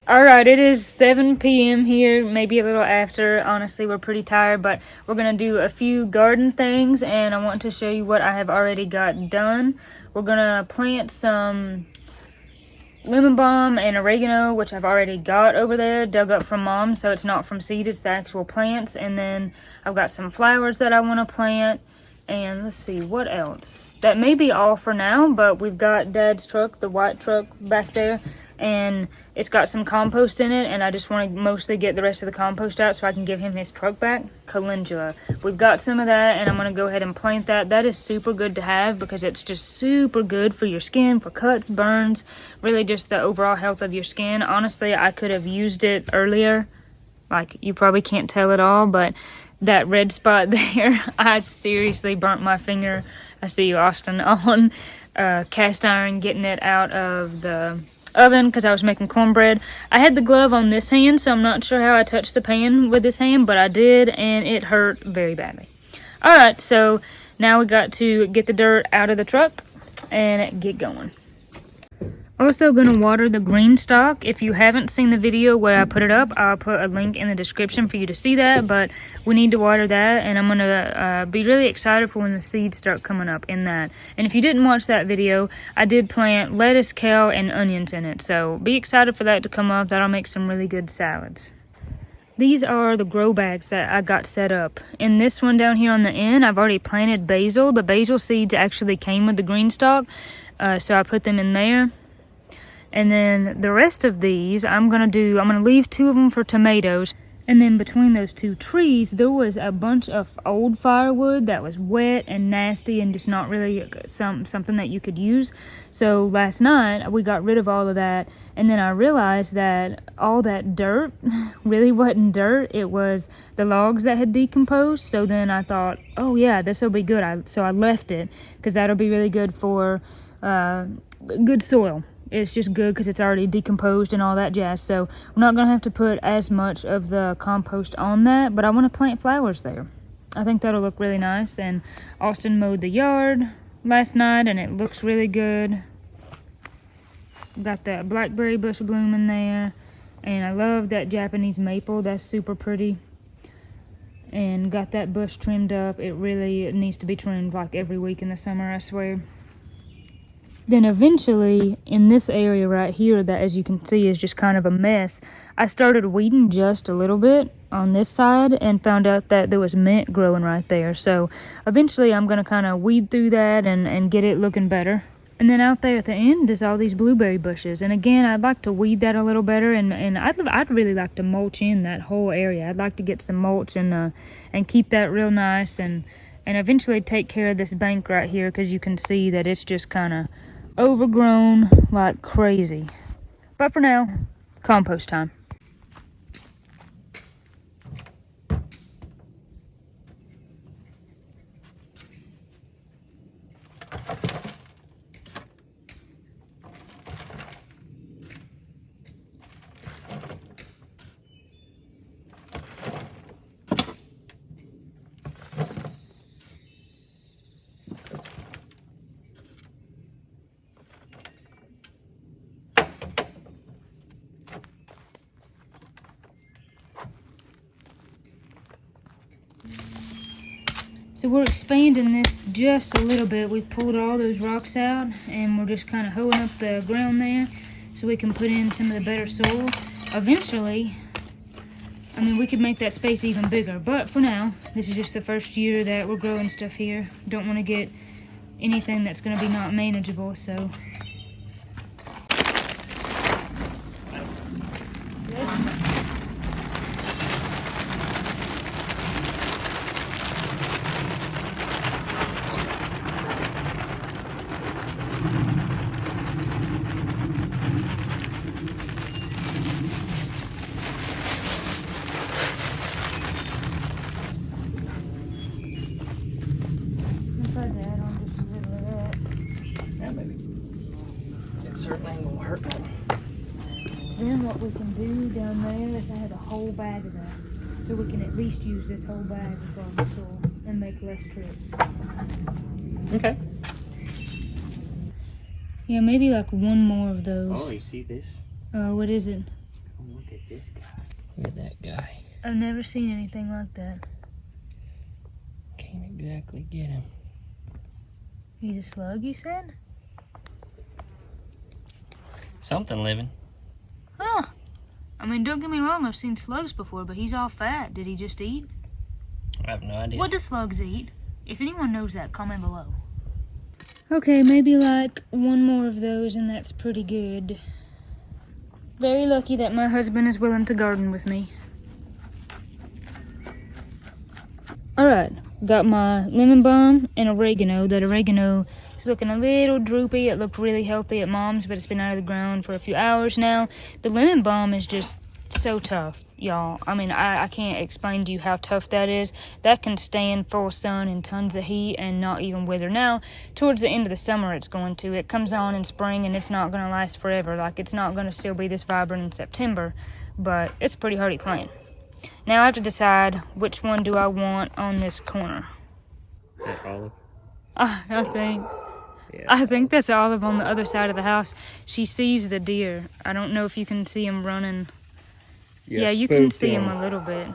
Alright, it is 7 p.m. here, maybe a little after. Honestly, we're pretty tired, but we're going to do a few garden things, and I want to show you what I have already got done. We're going to plant some lemon balm and oregano, which I've already got over there, dug up from Mom, so it's not from seed, it's the actual plants. And then I've got some flowers that I want to plant, and let's see, what else? That may be all for now, but we've got Dad's truck, the white truck back there, and it's got some compost in it, and I just want to mostly get the rest of the compost out so I can give him his truck back. Calendula. We've got some of that, and I'm going to go ahead and plant that. That is super good to have because it's just super good for your skin, for cuts, burns, really just the overall health of your skin. Honestly, I could have used it earlier. Like, you probably can't tell at all, but that red spot there, I seriously burnt my finger. I see you, Austin, on cast iron, getting it out of the oven because I was making cornbread. I had the glove on this hand, so I'm not sure how I touched the pan with this hand, but I did, and it hurt very badly. Alright, so now we got to get the dirt out of the truck and get going. Also going to water the green stalk. If you haven't seen the video where I put it up, I'll put a link in the description for you to see that, but we need to water that, and I'm going to be really excited for when the seeds start coming up in that. And if you didn't watch that video, I did plant lettuce, kale, and onions in it, so be excited for that to come up. That'll make some really good salads. These are the grow bags that I got set up. In this one down here on the end,'t already planted basil. The basil seeds actually came with the green stalk, so I put them in there. And then the rest of these, I'm going to leave 2 of them for tomatoes. And then between those 2 trees, there was a bunch of old firewood that was wet and nasty and just not really something that you could use. So last night, we got rid of all of that. And then I realized that all that dirt really wasn't dirt. It was the logs that had decomposed. So then I thought, oh yeah, this will be good. So I left it because that'll be really good for good soil. It's just good because it's already decomposed and all that jazz. So we're not going to have to put as much of the compost on that, but I want to plant flowers there. I think that'll look really nice. And Austin mowed the yard last night, and it looks really good. Got that blackberry bush blooming there. And I love that Japanese maple. That's super pretty. And got that bush trimmed up. It really needs to be trimmed like every week in the summer, I swear. Then eventually, in this area right here that, as you can see, is just kind of a mess, I started weeding just a little bit on this side and found out that there was mint growing right there. So eventually I'm going to kind of weed through that and get it looking better. And then out there at the end is all these blueberry bushes. And again, I'd like to weed that a little better, and I'd really like to mulch in that whole area. I'd like to get some mulch and keep that real nice and eventually take care of this bank right here, because you can see that it's just kind of overgrown like crazy. But for now, compost time. So we're expanding this just a little bit. We've pulled all those rocks out, and we're just kind of hoeing up the ground there so we can put in some of the better soil. Eventually, I mean, we could make that space even bigger, but for now, this is just the first year that we're growing stuff here. Don't want to get anything that's going to be not manageable, so. Certainly won't hurt me. Then what we can do down there is I have a whole bag of that. So we can at least use this whole bag of garden soil and make less trips. Okay. Yeah, maybe like one more of those. Oh, you see this? What is it? look at this guy. Look at that guy. I've never seen anything like that. Can't exactly get him. He's a slug, you said? Something living. Huh. I mean, don't get me wrong, I've seen slugs before, but he's all fat. Did he just eat? I have no idea. What do slugs eat? If anyone knows that, comment below. Okay, maybe like one more of those and that's pretty good. Very lucky that my husband is willing to garden with me. Alright, got my lemon balm and oregano. That oregano is looking a little droopy. It looked really healthy at Mom's, but it's been out of the ground for a few hours now. The lemon balm is just so tough, y'all. I mean, I can't explain to you how tough that is. That can stand full sun and tons of heat and not even wither. Now, towards the end of the summer it's going to. It comes on in spring and it's not going to last forever. Like, it's not going to still be this vibrant in September, but it's a pretty hardy plant. Now I have to decide which one do I want on this corner. Is that Olive? I think. Yeah. I think that's Olive on the other side of the house. She sees the deer. I don't know if you can see him running. Yeah, you can see him a little bit.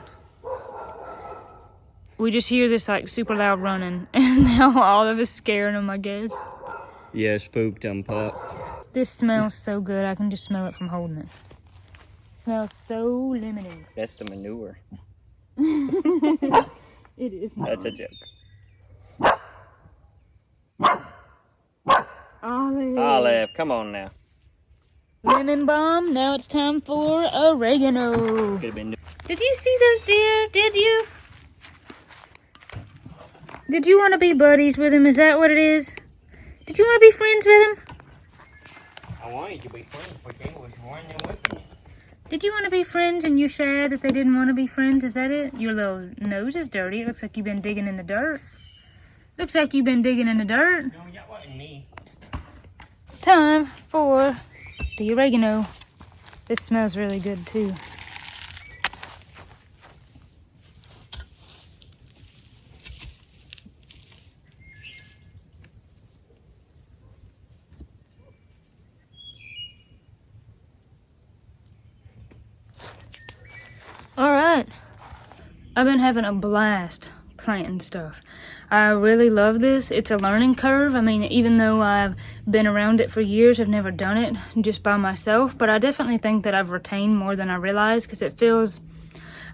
We just hear this like super loud running, and now Olive is scaring him, I guess. Yeah, spooked him, pup. This smells so good. I can just smell it from holding it. Smells so lemony. That's the manure. It is not. That's a joke. Olive, come on now. Lemon balm. Now it's time for oregano. Could have been. Did you see those deer? Did you? Did you want to be buddies with him? Is that what it is? Did you want to be friends with him? I wanted to be friends, but they was running with me. Did you want to be friends and you're sad that they didn't want to be friends? Is that it? Your little nose is dirty. It looks like you've been digging in the dirt. Looks like you've been digging in the dirt. No, that wasn't me. Time for the oregano. This smells really good too. Alright, I've been having a blast planting stuff. I really love this. It's a learning curve. I mean, even though I've been around it for years, I've never done it just by myself, but I definitely think that I've retained more than I realized because it feels,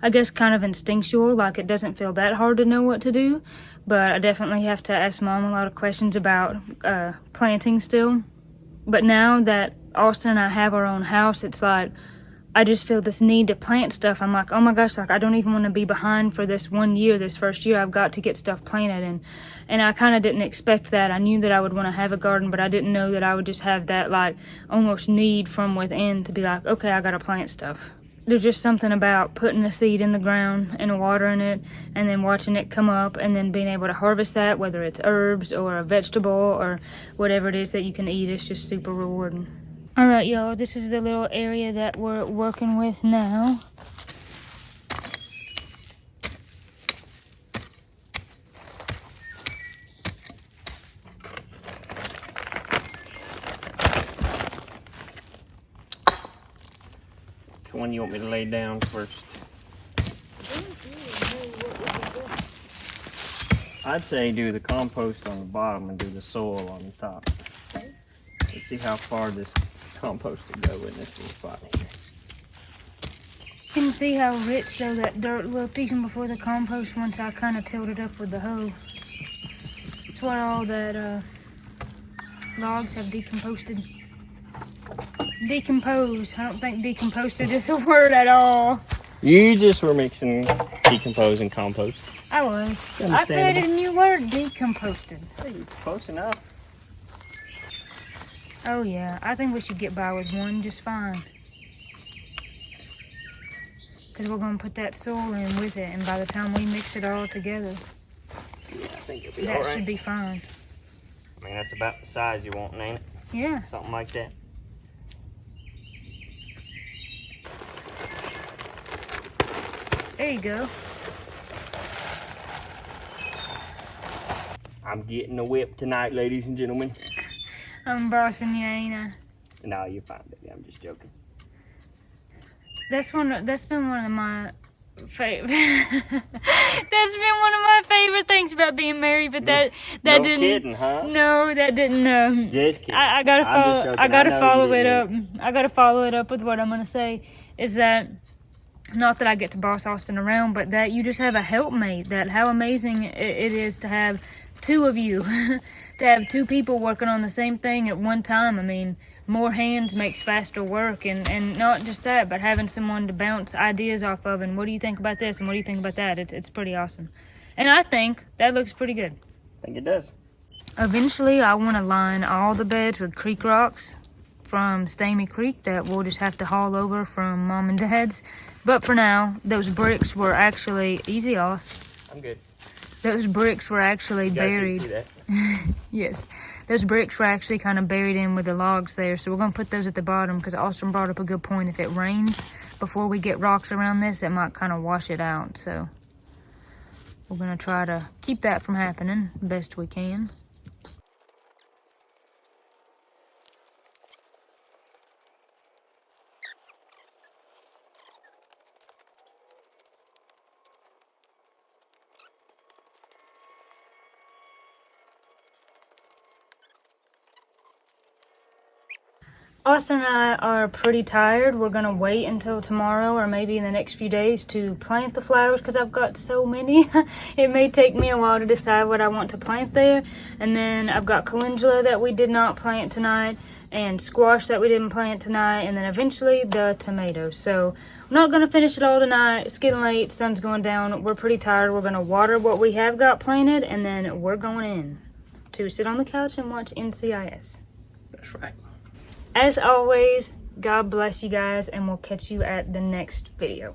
I guess, kind of instinctual, like it doesn't feel that hard to know what to do, but I definitely have to ask Mom a lot of questions about planting still. But now that Austin and I have our own house, it's like, I just feel this need to plant stuff. I'm like, oh my gosh, like I don't even want to be behind for this 1 year, this first year. I've got to get stuff planted. And I kind of didn't expect that. I knew that I would want to have a garden, but I didn't know that I would just have that like almost need from within to be like, okay, I got to plant stuff. There's just something about putting the seed in the ground and watering it and then watching it come up and then being able to harvest that, whether it's herbs or a vegetable or whatever it is that you can eat. It's just super rewarding. All right, y'all, this is the little area that we're working with now. Which one you want me to lay down first? I'd say do the compost on the bottom and do the soil on the top. Okay. Let's see how far this compost will go in this little spot here. You can see how rich though that dirt looked even before the compost once I kind of tilled it up with the hoe. It's what all that logs have decomposed. Decomposed. I don't think decomposed is a word at all. You just were mixing decompose and compost. I was. I created a new word, decomposted. Hey, close enough. Oh yeah, I think we should get by with one just fine. Because we're going to put that soil in with it, and by the time we mix it all together, Yeah, I think it'll be that alright. should be fine. I mean, that's about the size you want, ain't it? Yeah. Something like that. There you go. I'm getting a whip tonight, ladies and gentlemen. I'm bossing you, ain't I? No, you're fine, baby. I'm just joking. That's been one of my favorite. That's been one of my favorite things about being married. But that No didn't. kidding, huh? No, that didn't. Just kidding. I gotta I'm just follow. joking. I gotta know follow you it didn't. up. I gotta follow it up with what I'm gonna say. Is that not that I get to boss Austin around, but that you just have a helpmate. That how amazing it is to have two of you, to have two people working on the same thing at one time. I mean, more hands makes faster work, and not just that, but having someone to bounce ideas off of, and what do you think about this, and what do you think about that? It's pretty awesome. And I think that looks pretty good. I think it does. Eventually, I want to line all the beds with creek rocks from Stamy Creek that we'll just have to haul over from Mom and Dad's. But for now, those bricks were actually, easy, Oz. I'm good. Those bricks were actually You guys buried. didn't see that. Yes, those bricks were actually kind of buried in with the logs there. So we're going to put those at the bottom because Austin brought up a good point. If it rains before we get rocks around this, it might kind of wash it out. So we're going to try to keep that from happening the best we can. Austin and I are pretty tired. We're gonna wait until tomorrow or maybe in the next few days to plant the flowers because I've got so many. It may take me a while to decide what I want to plant there. And then I've got calendula that we did not plant tonight and squash that we didn't plant tonight, and then eventually the tomatoes. So we're not gonna finish it all tonight. It's getting late, sun's going down. We're pretty tired. We're gonna water what we have got planted, and then we're going in to sit on the couch and watch NCIS. That's right. As always, God bless you guys, and we'll catch you at the next video.